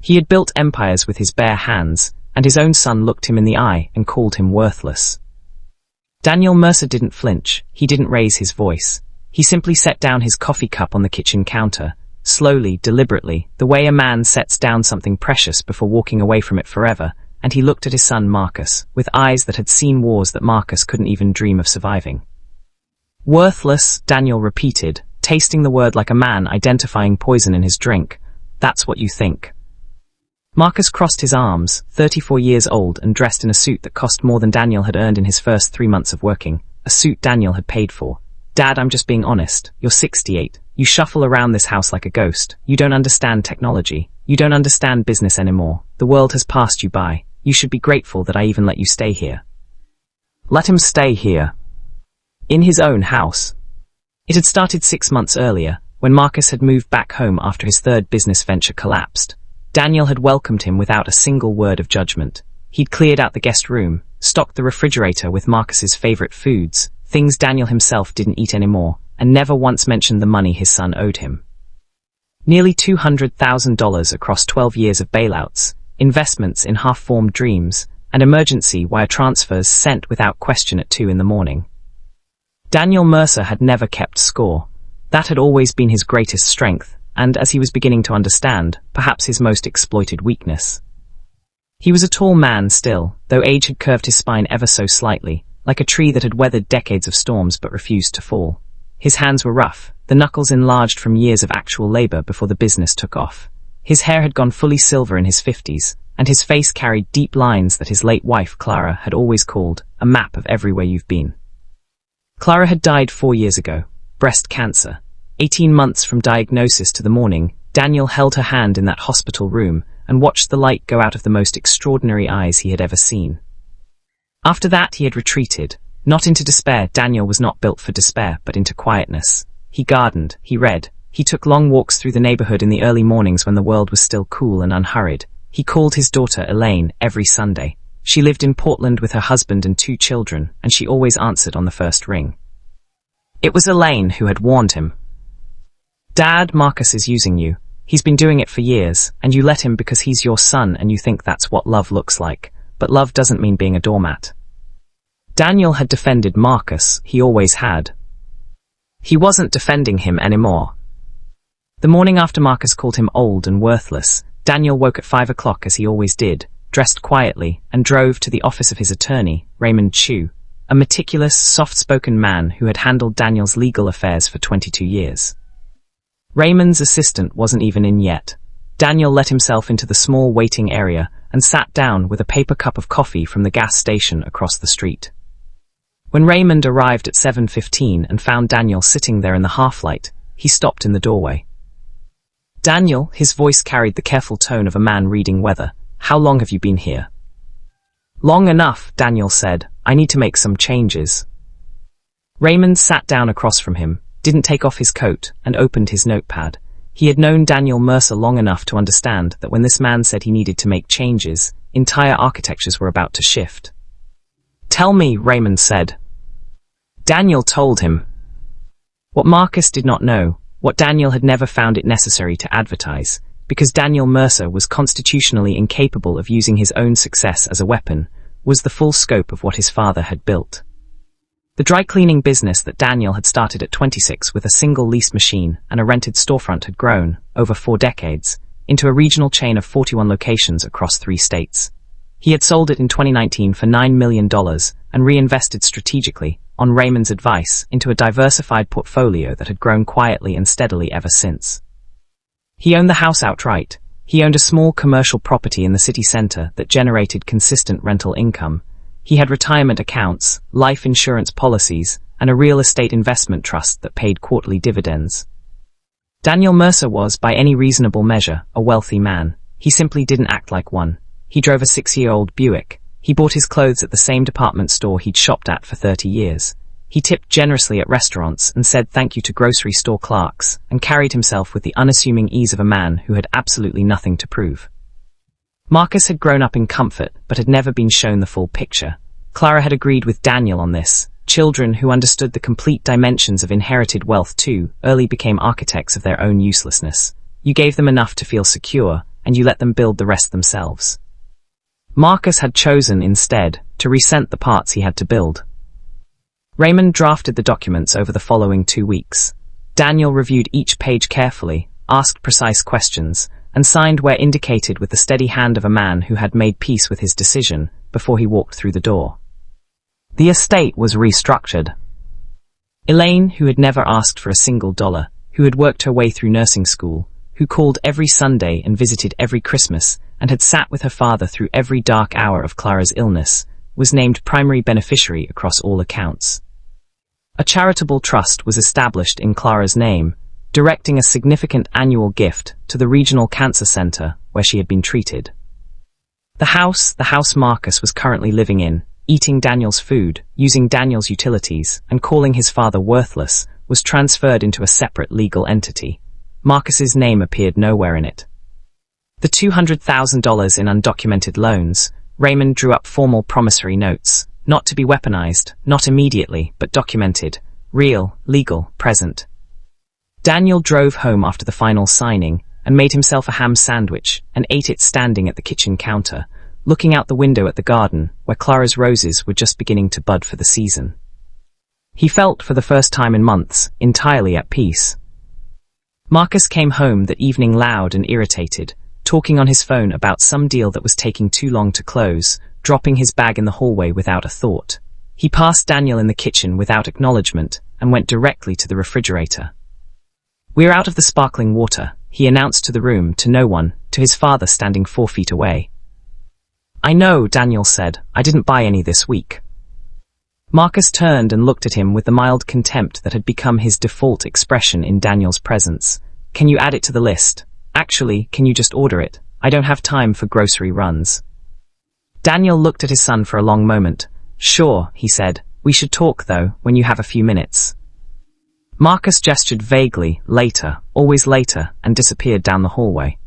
He had built empires with his bare hands, and his own son looked him in the eye and called him worthless. Daniel Mercer didn't flinch. He didn't raise his voice. He simply set down his coffee cup on the kitchen counter, slowly, deliberately, the way a man sets down something precious before walking away from it forever, and he looked at his son Marcus, with eyes that had seen wars that Marcus couldn't even dream of surviving. Worthless, Daniel repeated, tasting the word like a man identifying poison in his drink. That's what you think. Marcus crossed his arms, 34 years old and dressed in a suit that cost more than Daniel had earned in his first 3 months of working, a suit Daniel had paid for. Dad, I'm just being honest. You're 68. You shuffle around this house like a ghost. You don't understand technology. You don't understand business anymore. The world has passed you by. You should be grateful that I even let you stay here. Let him stay here. In his own house. It had started 6 months earlier, when Marcus had moved back home after his third business venture collapsed. Daniel had welcomed him without a single word of judgment. He'd cleared out the guest room, stocked the refrigerator with Marcus's favorite foods, things Daniel himself didn't eat anymore, and never once mentioned the money his son owed him. Nearly $200,000 across 12 years of bailouts, investments in half-formed dreams, and emergency wire transfers sent without question at 2 in the morning. Daniel Mercer had never kept score. That had always been his greatest strength, and, as he was beginning to understand, perhaps his most exploited weakness. He was a tall man still, though age had curved his spine ever so slightly, like a tree that had weathered decades of storms but refused to fall. His hands were rough, the knuckles enlarged from years of actual labor before the business took off. His hair had gone fully silver in his 50s, and his face carried deep lines that his late wife, Clara, had always called a map of everywhere you've been. Clara had died 4 years ago, breast cancer. 18 months from diagnosis to the morning, Daniel held her hand in that hospital room and watched the light go out of the most extraordinary eyes he had ever seen. After that he had retreated, not into despair. Daniel was not built for despair, but into quietness. He gardened, he read, he took long walks through the neighborhood in the early mornings when the world was still cool and unhurried. He called his daughter Elaine every Sunday. She lived in Portland with her husband and 2 children, and she always answered on the first ring. It was Elaine who had warned him. Dad, Marcus is using you. He's been doing it for years, and you let him because he's your son and you think that's what love looks like. But love doesn't mean being a doormat. Daniel had defended Marcus, he always had. He wasn't defending him anymore. The morning after Marcus called him old and worthless, Daniel woke at 5 o'clock as he always did, dressed quietly, and drove to the office of his attorney, Raymond Chu, a meticulous, soft-spoken man who had handled Daniel's legal affairs for 22 years. Raymond's assistant wasn't even in yet. Daniel let himself into the small waiting area and sat down with a paper cup of coffee from the gas station across the street. When Raymond arrived at 7:15 and found Daniel sitting there in the half-light, he stopped in the doorway. Daniel, his voice carried the careful tone of a man reading weather. How long have you been here? Long enough, Daniel said. I need to make some changes. Raymond sat down across from him, didn't take off his coat, and opened his notepad. He had known Daniel Mercer long enough to understand that when this man said he needed to make changes, entire architectures were about to shift. Tell me, Raymond said. Daniel told him. What Marcus did not know, what Daniel had never found it necessary to advertise, because Daniel Mercer was constitutionally incapable of using his own success as a weapon, was the full scope of what his father had built. The dry cleaning business that Daniel had started at 26 with a single lease machine and a rented storefront had grown, over 4 decades, into a regional chain of 41 locations across 3 states. He had sold it in 2019 for $9 million and reinvested strategically, on Raymond's advice, into a diversified portfolio that had grown quietly and steadily ever since. He owned the house outright. He owned a small commercial property in the city center that generated consistent rental income. He had retirement accounts, life insurance policies, and a real estate investment trust that paid quarterly dividends. Daniel Mercer was, by any reasonable measure, a wealthy man. He simply didn't act like one. He drove a 6-year-old Buick. He bought his clothes at the same department store he'd shopped at for 30 years. He tipped generously at restaurants and said thank you to grocery store clerks, and carried himself with the unassuming ease of a man who had absolutely nothing to prove. Marcus had grown up in comfort, but had never been shown the full picture. Clara had agreed with Daniel on this. Children who understood the complete dimensions of inherited wealth too early became architects of their own uselessness. You gave them enough to feel secure, and you let them build the rest themselves. Marcus had chosen, instead, to resent the parts he had to build. Raymond drafted the documents over the following 2 weeks. Daniel reviewed each page carefully, asked precise questions, and signed where indicated with the steady hand of a man who had made peace with his decision before he walked through the door. The estate was restructured. Elaine, who had never asked for a single dollar, who had worked her way through nursing school, who called every Sunday and visited every Christmas, and had sat with her father through every dark hour of Clara's illness, was named primary beneficiary across all accounts. A charitable trust was established in Clara's name, directing a significant annual gift to the regional cancer center where she had been treated. The house Marcus was currently living in, eating Daniel's food, using Daniel's utilities, and calling his father worthless, was transferred into a separate legal entity. Marcus's name appeared nowhere in it. The $200,000 in undocumented loans, Raymond drew up formal promissory notes, not to be weaponized, not immediately, but documented, real, legal, present. Daniel drove home after the final signing and made himself a ham sandwich and ate it standing at the kitchen counter, looking out the window at the garden where Clara's roses were just beginning to bud for the season. He felt, for the first time in months, entirely at peace. Marcus came home that evening loud and irritated, talking on his phone about some deal that was taking too long to close, dropping his bag in the hallway without a thought. He passed Daniel in the kitchen without acknowledgement and went directly to the refrigerator. "We're out of the sparkling water," he announced to the room, to no one, to his father standing 4 feet away. "I know," Daniel said. "I didn't buy any this week." Marcus turned and looked at him with the mild contempt that had become his default expression in Daniel's presence. "Can you add it to the list? Actually, can you just order it? I don't have time for grocery runs." Daniel looked at his son for a long moment. "Sure," he said. "We should talk, though, when you have a few minutes." Marcus gestured vaguely, later, always later, and disappeared down the hallway.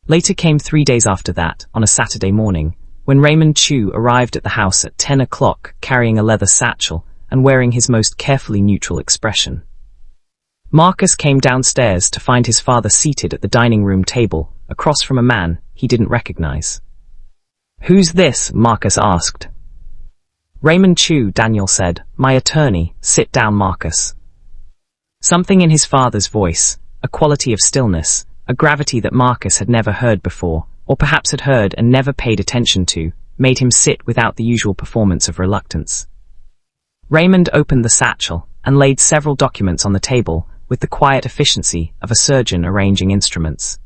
Later came 3 days after that, on a Saturday morning, when Raymond Chu arrived at the house at 10 o'clock, carrying a leather satchel and wearing his most carefully neutral expression. Marcus came downstairs to find his father seated at the dining room table, across from a man he didn't recognize. "Who's this?" Marcus asked. "Raymond Chu," Daniel said. "My attorney." "Sit down, Marcus." Something in his father's voice, a quality of stillness, a gravity that Marcus had never heard before, or perhaps had heard and never paid attention to, made him sit without the usual performance of reluctance. Raymond opened the satchel and laid several documents on the table with the quiet efficiency of a surgeon arranging instruments.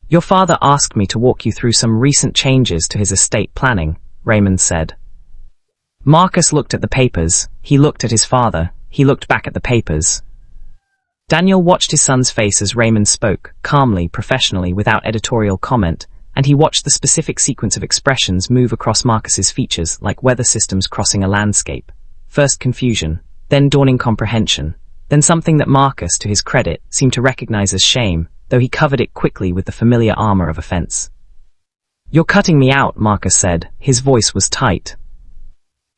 "Your father asked me to walk you through some recent changes to his estate planning," Raymond said. Marcus looked at the papers, he looked at his father, he looked back at the papers. Daniel watched his son's face as Raymond spoke, calmly, professionally, without editorial comment, and he watched the specific sequence of expressions move across Marcus's features like weather systems crossing a landscape. First confusion, then dawning comprehension, then something that Marcus, to his credit, seemed to recognize as shame, though he covered it quickly with the familiar armor of offense. "You're cutting me out," Marcus said. His voice was tight.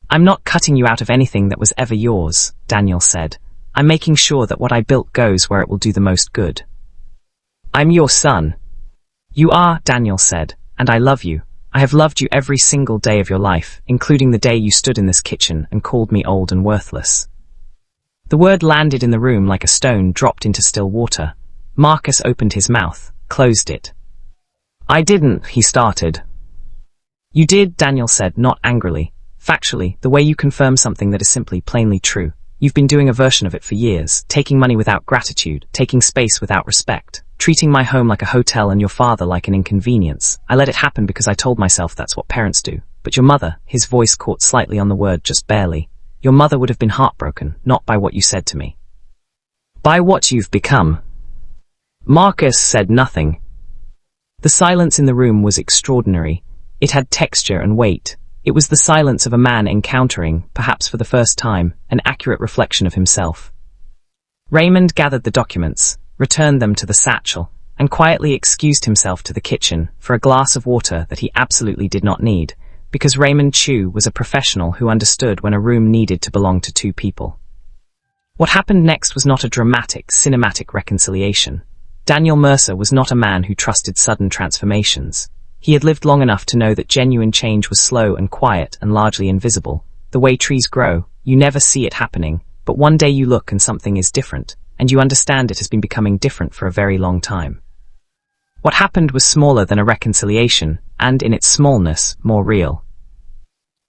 "I'm not cutting you out of anything that was ever yours," Daniel said. "I'm making sure that what I built goes where it will do the most good." "I'm your son." "You are," Daniel said, "and I love you. I have loved you every single day of your life, including the day you stood in this kitchen and called me old and worthless." The word landed in the room like a stone dropped into still water. Marcus opened his mouth, closed it. "I didn't," he started. "You did," Daniel said, not angrily. "Factually, the way you confirm something that is simply plainly true. You've been doing a version of it for years, taking money without gratitude, taking space without respect, treating my home like a hotel and your father like an inconvenience. I let it happen because I told myself that's what parents do. But your mother," his voice caught slightly on the word, just barely, "your mother would have been heartbroken, not by what you said to me. By what you've become." Marcus said nothing. The silence in the room was extraordinary. It had texture and weight. It was the silence of a man encountering, perhaps for the first time, an accurate reflection of himself. Raymond gathered the documents, returned them to the satchel, and quietly excused himself to the kitchen for a glass of water that he absolutely did not need, because Raymond Chu was a professional who understood when a room needed to belong to 2 people. What happened next was not a dramatic, cinematic reconciliation. Daniel Mercer was not a man who trusted sudden transformations. He had lived long enough to know that genuine change was slow and quiet and largely invisible. The way trees grow, you never see it happening, but one day you look and something is different, and you understand it has been becoming different for a very long time. What happened was smaller than a reconciliation, and in its smallness, more real.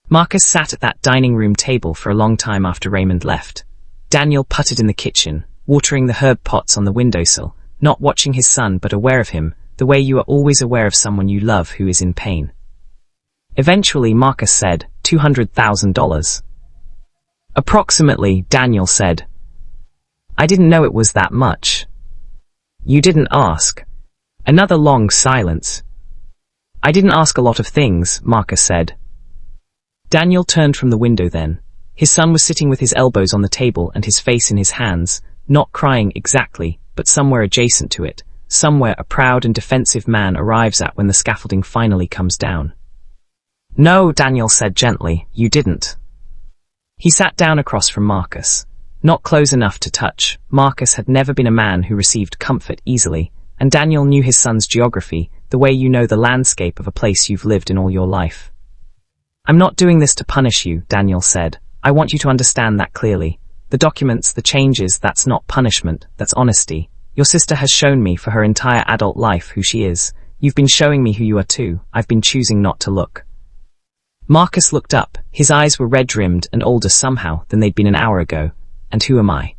Marcus sat at that dining room table for a long time after Raymond left. Daniel puttered in the kitchen, watering the herb pots on the windowsill, not watching his son but aware of him, the way you are always aware of someone you love who is in pain. Eventually Marcus said, $200,000. Approximately, Daniel said. I didn't know it was that much. You didn't ask. Another long silence. I didn't ask a lot of things, Marcus said. Daniel turned from the window then. His son was sitting with his elbows on the table and his face in his hands, not crying exactly, but somewhere adjacent to it, somewhere a proud and defensive man arrives at when the scaffolding finally comes down. No, Daniel said gently, you didn't. He sat down across from Marcus. Not close enough to touch, Marcus had never been a man who received comfort easily, and Daniel knew his son's geography, the way you know the landscape of a place you've lived in all your life. I'm not doing this to punish you, Daniel said. I want you to understand that clearly. The documents, the changes, that's not punishment, that's honesty. Your sister has shown me for her entire adult life who she is. You've been showing me who you are too. I've been choosing not to look. Marcus looked up. His eyes were red-rimmed and older somehow than they'd been an hour ago. And who am I?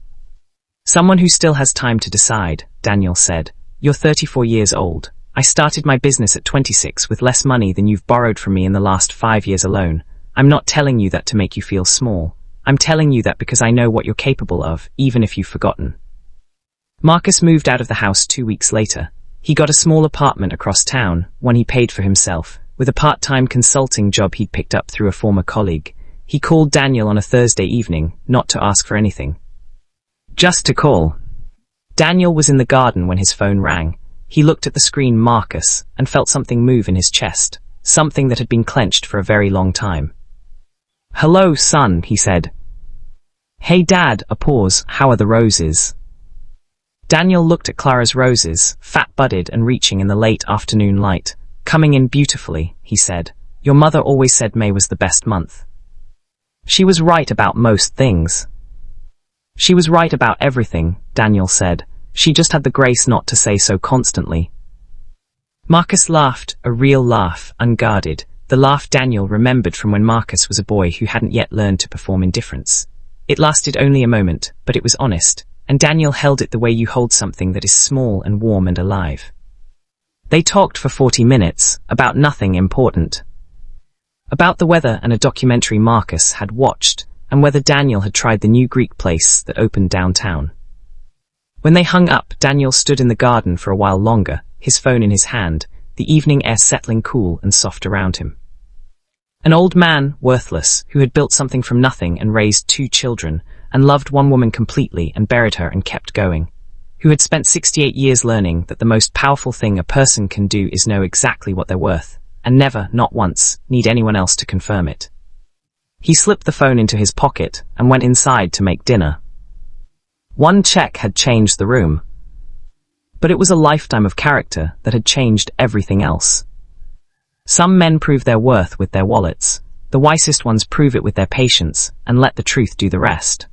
Someone who still has time to decide, Daniel said. You're 34 years old. I started my business at 26 with less money than you've borrowed from me in the last 5 years alone. I'm not telling you that to make you feel small. I'm telling you that because I know what you're capable of, even if you've forgotten. Marcus moved out of the house 2 weeks later. He got a small apartment across town, one he paid for himself, with a part-time consulting job he'd picked up through a former colleague. He called Daniel on a Thursday evening, not to ask for anything. Just to call. Daniel was in the garden when his phone rang. He looked at the screen Marcus and felt something move in his chest, something that had been clenched for a very long time. Hello, son, he said. Hey, Dad, a pause, how are the roses? Daniel looked at Clara's roses, fat-budded and reaching in the late afternoon light. Coming in beautifully, he said. Your mother always said May was the best month. She was right about most things. She was right about everything, Daniel said. She just had the grace not to say so constantly. Marcus laughed, a real laugh, unguarded, the laugh Daniel remembered from when Marcus was a boy who hadn't yet learned to perform indifference. It lasted only a moment, but it was honest, and Daniel held it the way you hold something that is small and warm and alive. They talked for 40 minutes, about nothing important. About the weather and a documentary Marcus had watched, and whether Daniel had tried the new Greek place that opened downtown. When they hung up, Daniel stood in the garden for a while longer, his phone in his hand, the evening air settling cool and soft around him. An old man, worthless, who had built something from nothing and raised 2 children, and loved one woman completely and buried her and kept going. Who had spent 68 years learning that the most powerful thing a person can do is know exactly what they're worth, and never, not once, need anyone else to confirm it. He slipped the phone into his pocket and went inside to make dinner. One check had changed the room. But it was a lifetime of character that had changed everything else. Some men prove their worth with their wallets. The wisest ones prove it with their patience and let the truth do the rest.